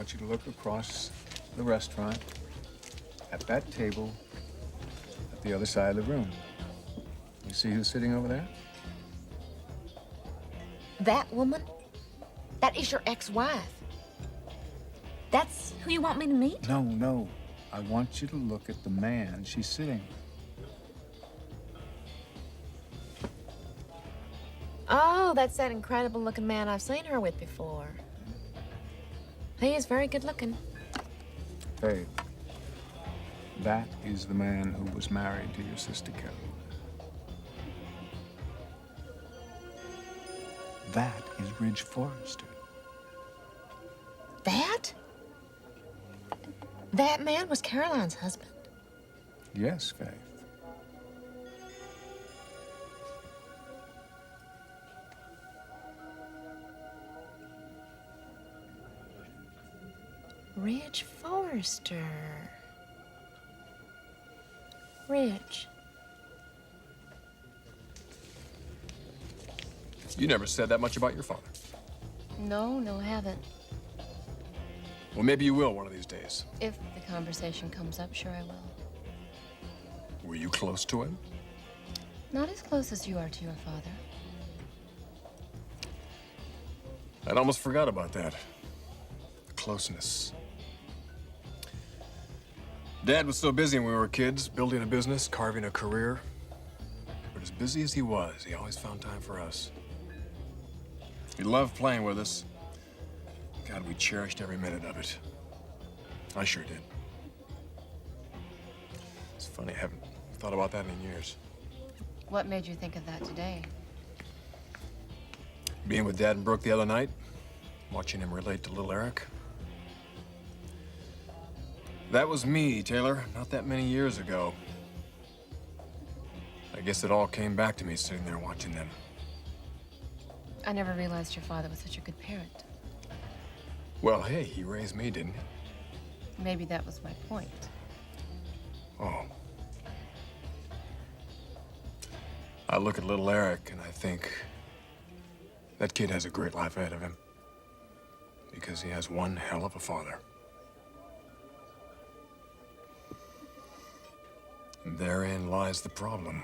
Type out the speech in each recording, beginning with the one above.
want you to look across the restaurant at that table at the other side of the room. You see who's sitting over there? That woman? That is your ex-wife. That's who you want me to meet? No, no. I want you to look at the man she's sitting with. Oh, that's that incredible-looking man I've seen her with before. He is very good-looking. Hey, that is the man who was married to your sister Carol. That is Ridge Forrester. That? That man was Caroline's husband. Yes, Faith. Ridge Forrester. Ridge. You never said that much about your father. No, I haven't. Well, maybe you will one of these days. If the conversation comes up, sure I will. Were you close to him? Not as close as you are to your father. I'd almost forgot about that. The closeness. Dad was so busy when we were kids, building a business, carving a career. But as busy as he was, he always found time for us. He loved playing with us. God, we cherished every minute of it. I sure did. It's funny, I haven't thought about that in years. What made you think of that today? Being with Dad and Brooke the other night, watching him relate to little Eric. That was me, Taylor, not that many years ago. I guess it all came back to me sitting there watching them. I never realized your father was such a good parent. Well, hey, he raised me, didn't he? Maybe that was my point. Oh. I look at little Eric and I think that kid has a great life ahead of him because he has one hell of a father. And therein lies the problem.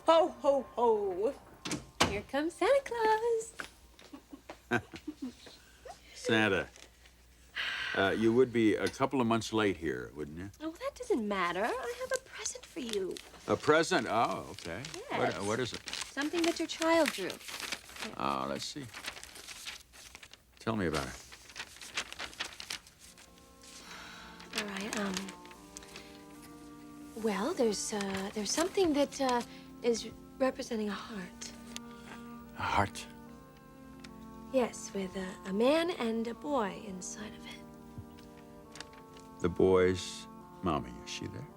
Ho, ho, ho. Here comes Santa Claus. Santa, you would be a couple of months late here, wouldn't you? Oh, that doesn't matter. I have a present for you. A present? Oh, okay. Yes. What is it? Something that your child drew. Oh, let's see. Tell me about it. All right, well, there's something that, is representing a heart. A heart? Yes, with a man and a boy inside of it. The boy's mommy, is she there?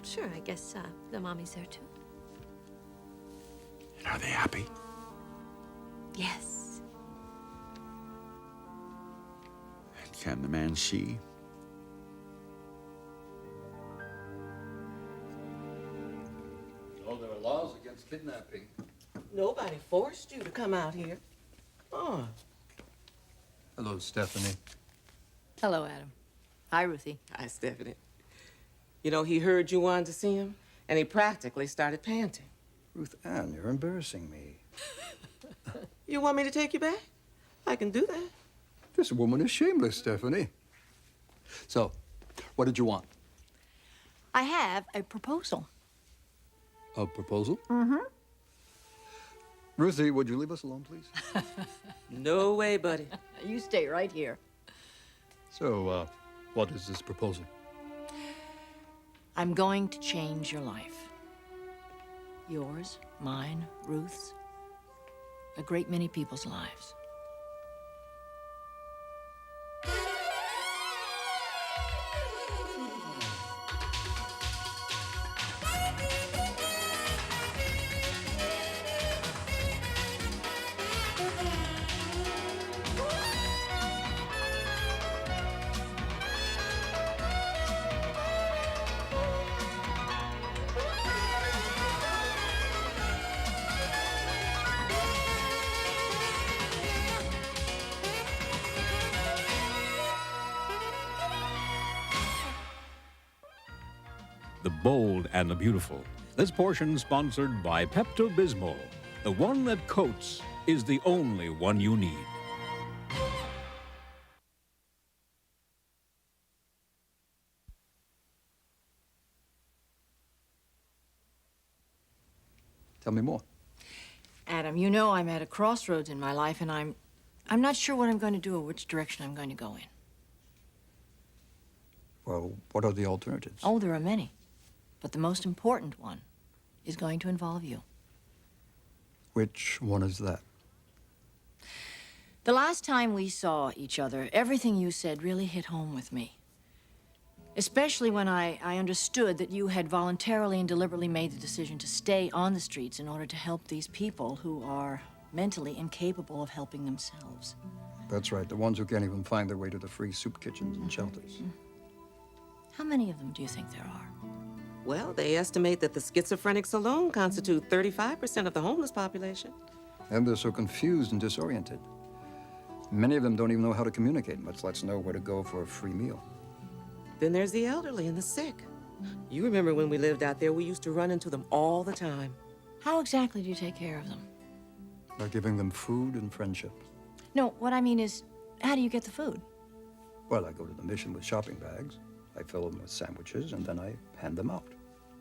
Sure, I guess, the mommy's there, too. And are they happy? Yes. And can the man see? Oh, there are laws against kidnapping. Nobody forced you to come out here. Oh. Hello, Stephanie. Hello, Adam. Hi, Ruthie. Hi, Stephanie. You know, he heard you wanted to see him, and he practically started panting. Ruth Ann, you're embarrassing me. You want me to take you back? I can do that. This woman is shameless, Stephanie. So, what did you want? I have a proposal. A proposal? Mm-hmm. Ruthie, would you leave us alone, please? No way, buddy. You stay right here. So, what is this proposal? I'm going to change your life. Yours, mine, Ruth's, a great many people's lives. the bold and the beautiful. This portion sponsored by Pepto-Bismol. The one that coats is the only one you need. Tell me more. Adam, you know I'm at a crossroads in my life, and I'm not sure what I'm going to do or which direction I'm going to go in. Well, what are the alternatives? Oh, there are many. But the most important one is going to involve you. Which one is that? The last time we saw each other, everything you said really hit home with me. Especially when I understood that you had voluntarily and deliberately made the decision to stay on the streets in order to help these people who are mentally incapable of helping themselves. That's right, the ones who can't even find their way to the free soup kitchens and shelters. How many of them do you think there are? Well, they estimate that the schizophrenics alone constitute 35% of the homeless population. And they're so confused and disoriented. Many of them don't even know how to communicate, much less know where to go for a free meal. Then there's the elderly and the sick. You remember when we lived out there, we used to run into them all the time. How exactly do you take care of them? By giving them food and friendship. No, what I mean is, how do you get the food? Well, I go to the mission with shopping bags. I fill them with sandwiches, and then I hand them out.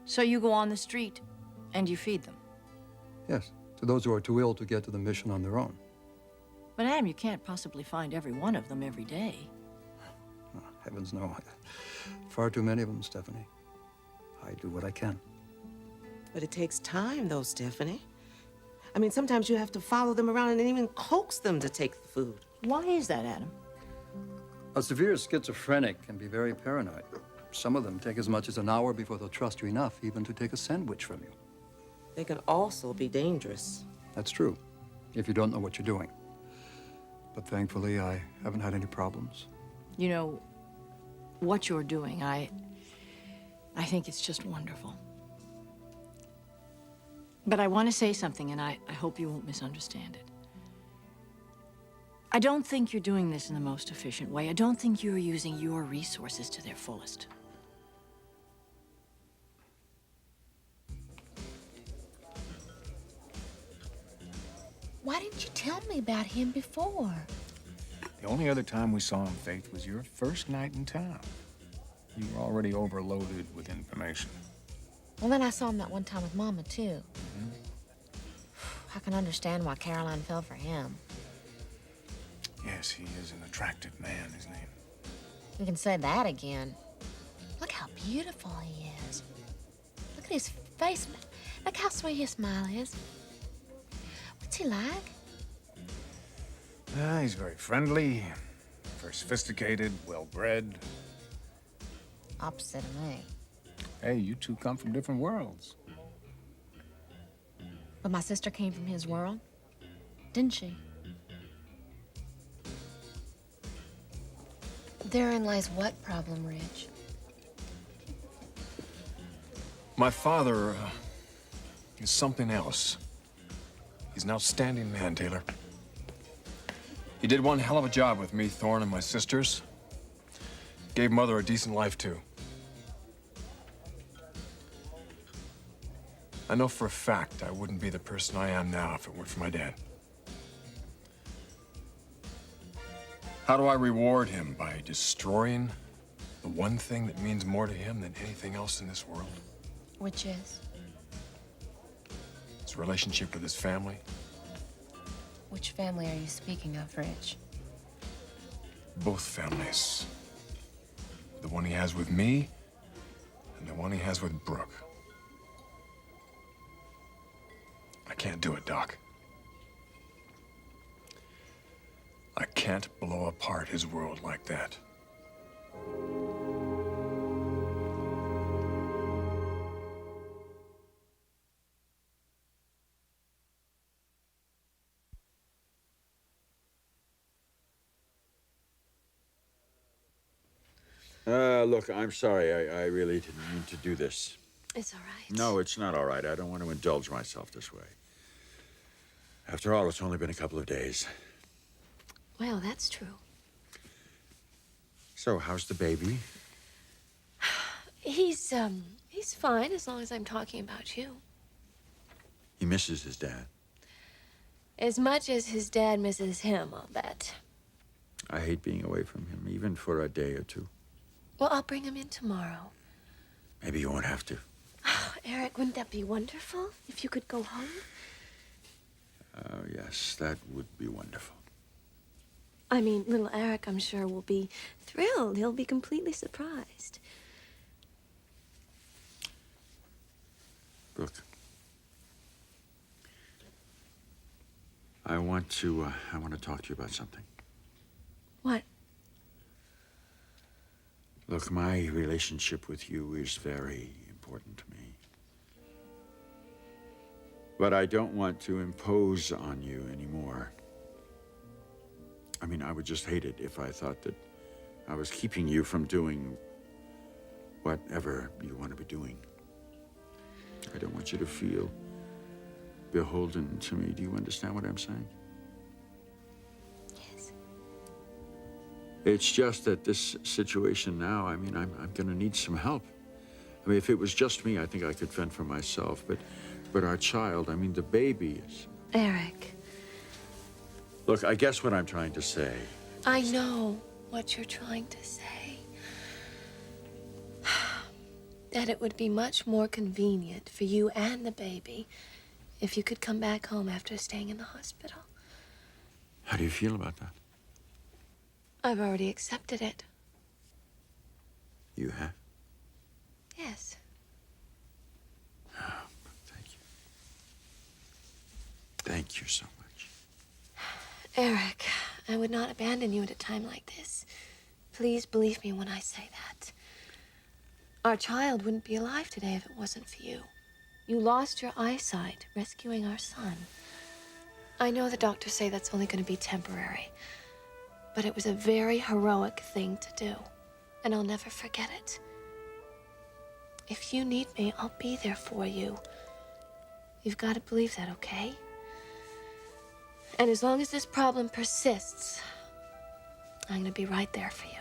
So you go on the street and you feed them? Yes, to those who are too ill to get to the mission on their own. But Adam, you can't possibly find every one of them every day. Oh, heavens no. Far too many of them, Stephanie. I do what I can. But it takes time, though, Stephanie. I mean, sometimes you have to follow them around and even coax them to take the food. Why is that, Adam? A severe schizophrenic can be very paranoid. Some of them take as much as an hour before they'll trust you enough even to take a sandwich from you. They can also be dangerous. That's true, if you don't know what you're doing. But thankfully, I haven't had any problems. You know, what you're doing, I think it's just wonderful. But I want to say something, and I hope you won't misunderstand it. I don't think you're doing this in the most efficient way. I don't think you're using your resources to their fullest. Why didn't you tell me about him before? The only other time we saw him, Faith, was your first night in town. You were already overloaded with information. Well, then I saw him that one time with Mama, too. I can understand why Caroline fell for him. Yes, he is an attractive man, isn't he? You can say that again. Look how beautiful he is. Look at his face. Look how sweet his smile is. What's he like? He's very friendly, very sophisticated, well-bred. Opposite of me. Hey, you two come from different worlds. But my sister came from his world, didn't she? Therein lies what problem, Rich? My father is something else. He's an outstanding man, Taylor. He did one hell of a job with me, Thorne, and my sisters. Gave Mother a decent life, too. I know for a fact I wouldn't be the person I am now if it weren't for my dad. How do I reward him? By destroying the one thing that means more to him than anything else in this world? Which is? His relationship with his family. Which family are you speaking of, Rich? Both families. The one he has with me, and the one he has with Brooke. I can't do it, Doc. I can't blow apart his world like that. Look, I'm sorry. I really didn't mean to do this. It's all right. No, it's not all right. I don't want to indulge myself this way. After all, it's only been a couple of days. Well, that's true. So, how's the baby? He's He's fine as long as I'm talking about you. He misses his dad. As much as his dad misses him, I'll bet. I hate being away from him, even for a day or two. Well, I'll bring him in tomorrow. Maybe you won't have to. Oh, Eric, wouldn't that be wonderful if you could go home? Oh, yes, that would be wonderful. I mean, little Eric, I'm sure, will be thrilled. He'll be completely surprised. Look, I want to talk to you about something. What? Look, my relationship with you is very important to me. But I don't want to impose on you anymore. I mean, I would just hate it if I thought that I was keeping you from doing whatever you want to be doing. I don't want you to feel beholden to me. Do you understand what I'm saying? Yes. It's just that this situation now, I mean, I'm going to need some help. I mean, if it was just me, I think I could fend for myself. But our child, I mean, the baby is... Eric. Look, I guess what I'm trying to say... I know what you're trying to say. That it would be much more convenient for you and the baby if you could come back home after staying in the hospital. How do you feel about that? I've already accepted it. You have? Yes. Oh, thank you. Thank you so much. Eric, I would not abandon you at a time like this. Please believe me when I say that. Our child wouldn't be alive today if it wasn't for you. You lost your eyesight rescuing our son. I know the doctors say that's only going to be temporary, but it was a very heroic thing to do, and I'll never forget it. If you need me, I'll be there for you. You've got to believe that, okay? And as long as this problem persists, I'm going to be right there for you.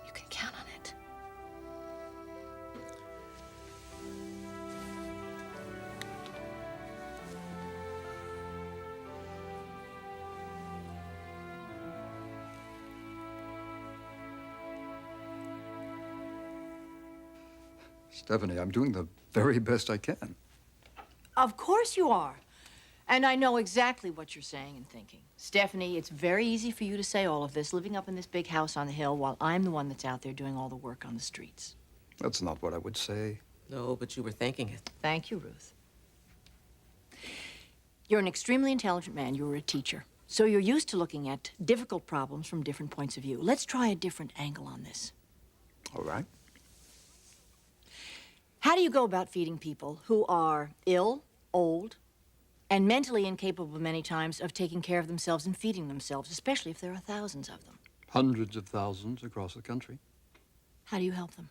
You can count on it. Stephanie, I'm doing the very best I can. Of course you are. And I know exactly what you're saying and thinking. Stephanie, it's very easy for you to say all of this, living up in this big house on the hill, while I'm the one that's out there doing all the work on the streets. That's not what I would say. No, but you were thinking it. Thank you, Ruth. You're an extremely intelligent man. You were a teacher. So you're used to looking at difficult problems from different points of view. Let's try a different angle on this. All right. How do you go about feeding people who are ill, old, and mentally incapable many times of taking care of themselves and feeding themselves, especially if there are thousands of them? Hundreds of thousands across the country. How do you help them?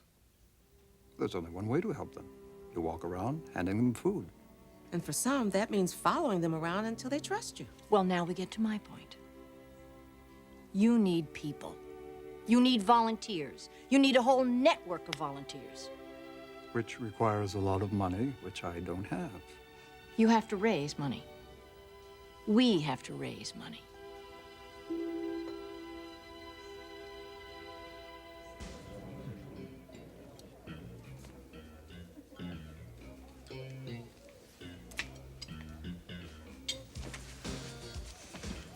There's only one way to help them. You walk around handing them food. And for some, that means following them around until they trust you. Well, now we get to my point. You need people. You need volunteers. You need a whole network of volunteers. Which requires a lot of money, which I don't have. You have to raise money. We have to raise money.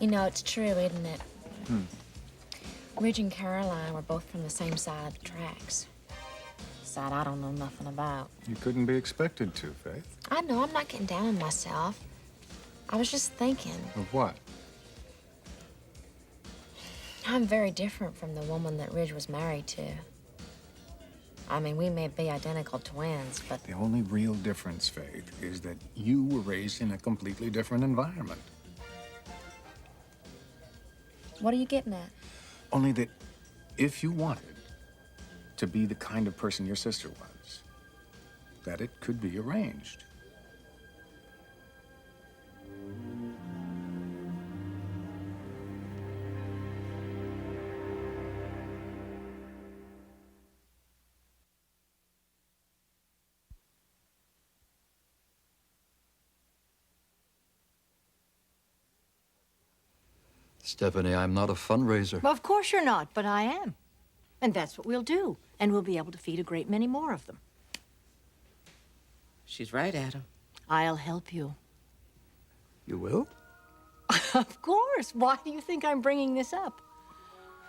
You know, it's true, isn't it? Ridge and Caroline were both from the same side of the tracks. Side I don't know nothing about. You couldn't be expected to, Faith. I know, I'm not getting down on myself. I was just thinking, Of what? I'm very different from the woman that Ridge was married to. I mean, we may be identical twins, but The only real difference, Faith, is that you were raised in a completely different environment. what are you getting at? Only that if you wanted to be the kind of person your sister was, that it could be arranged. Stephanie, I'm not a fundraiser. Well, of course you're not, but I am. And that's what we'll do. And we'll be able to feed a great many more of them. She's right, Adam. I'll help you. You will? Of course. Why do you think I'm bringing this up?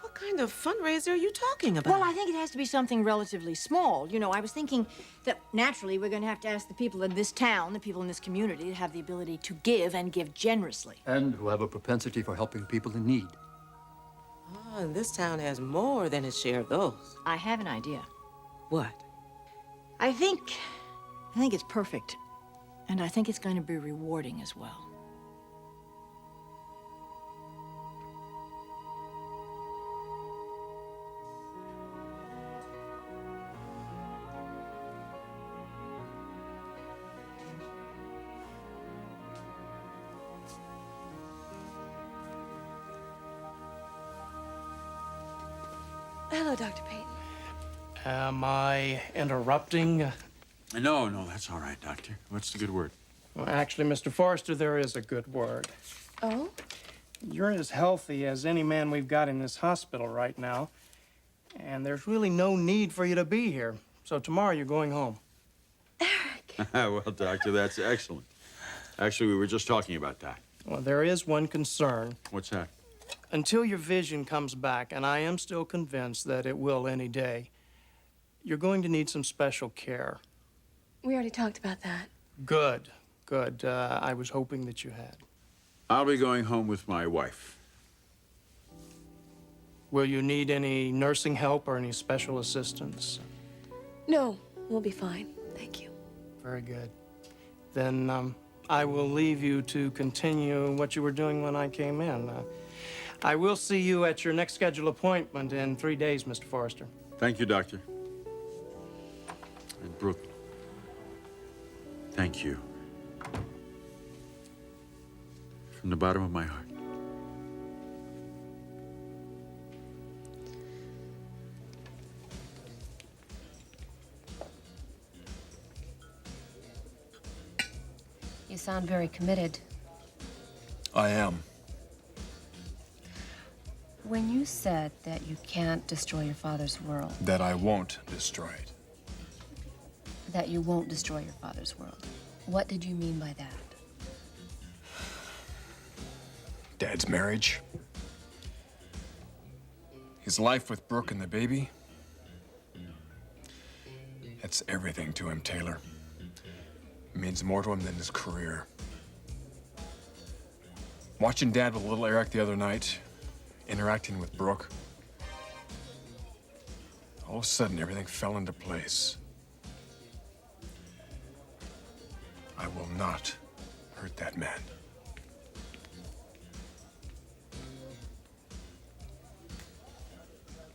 What kind of fundraiser are you talking about? Well, I think it has to be something relatively small. You know, I was thinking that naturally we're going to have to ask the people in this town, the people in this community, to have the ability to give and give generously. And who have a propensity for helping people in need. Oh, and this town has more than its share of those. I have an idea. What? I think it's perfect. And I think it's going to be rewarding as well. Hello, Dr. Peyton. Am I interrupting? No, that's all right, Doctor. What's the good word? Well, actually, Mr. Forrester, there is a good word. Oh? You're as healthy as any man we've got in this hospital right now, and there's really no need for you to be here. So tomorrow you're going home. Well, Doctor, that's excellent. Actually, we were just talking about that. Well, there is one concern. What's that? Until your vision comes back, and I am still convinced that it will any day, you're going to need some special care. We already talked about that. Good. I was hoping that you had. I'll be going home with my wife. Will you need any nursing help or any special assistance? No, we'll be fine. Thank you. Very good. Then I will leave you to continue what you were doing when I came in. I will see you at your next scheduled appointment in 3 days, Mr. Forrester. Thank you, Doctor. And Brooke, thank you. From the bottom of my heart. You sound very committed. I am. When you said that you can't destroy your father's world, That I won't destroy it. that you won't destroy your father's world, what did you mean by that? Dad's marriage. His life with Brooke and the baby. That's everything to him, Taylor. It means more to him than his career. Watching Dad with little Eric the other night, interacting with Brooke, all of a sudden everything fell into place. I will not hurt that man.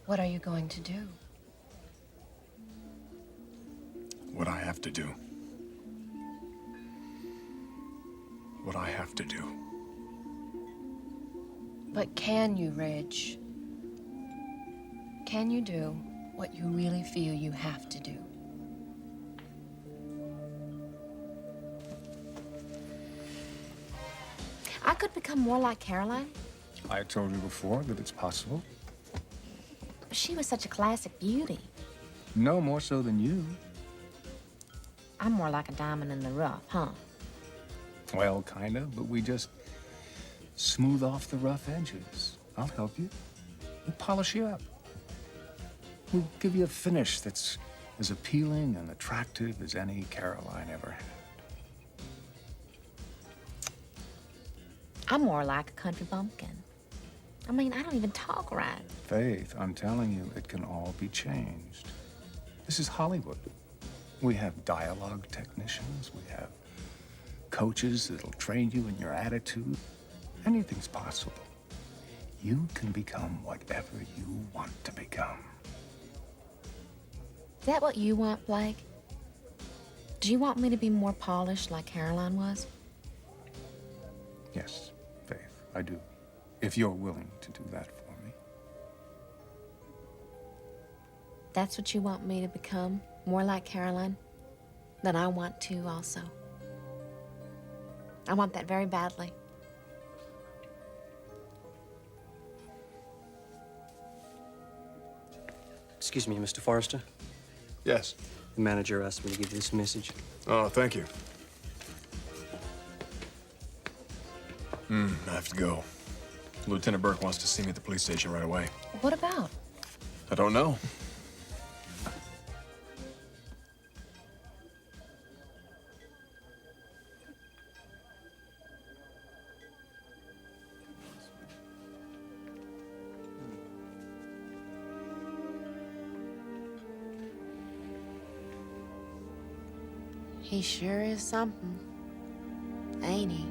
What are you going to do? What I have to do. What I have to do. But can you, Reg? Can you do what you really feel you have to do? I could become more like Caroline. I told you before that it's possible. She was such a classic beauty. No more so than you. I'm more like a diamond in the rough, huh? Well, kind of, but we just smooth off the rough edges. I'll help you. We'll polish you up. We'll give you a finish that's as appealing and attractive as any Caroline ever had. I'm more like a country bumpkin. I mean, I don't even talk right. Faith, I'm telling you, it can all be changed. This is Hollywood. We have dialogue technicians. We have coaches that'll train you in your attitude. Anything's possible. You can become whatever you want to become. Is that what you want, Blake? Do you want me to be more polished like Caroline was? Yes, Faith, I do. If you're willing to do that for me. That's what you want me to become? More like Caroline? Then I want to also. I want that very badly. Excuse me, Mr. Forrester. Yes. The manager asked me to give you this message. Oh, thank you. I have to go. Lieutenant Burke wants to see me at the police station right away. What about? I don't know. He sure is something, ain't he?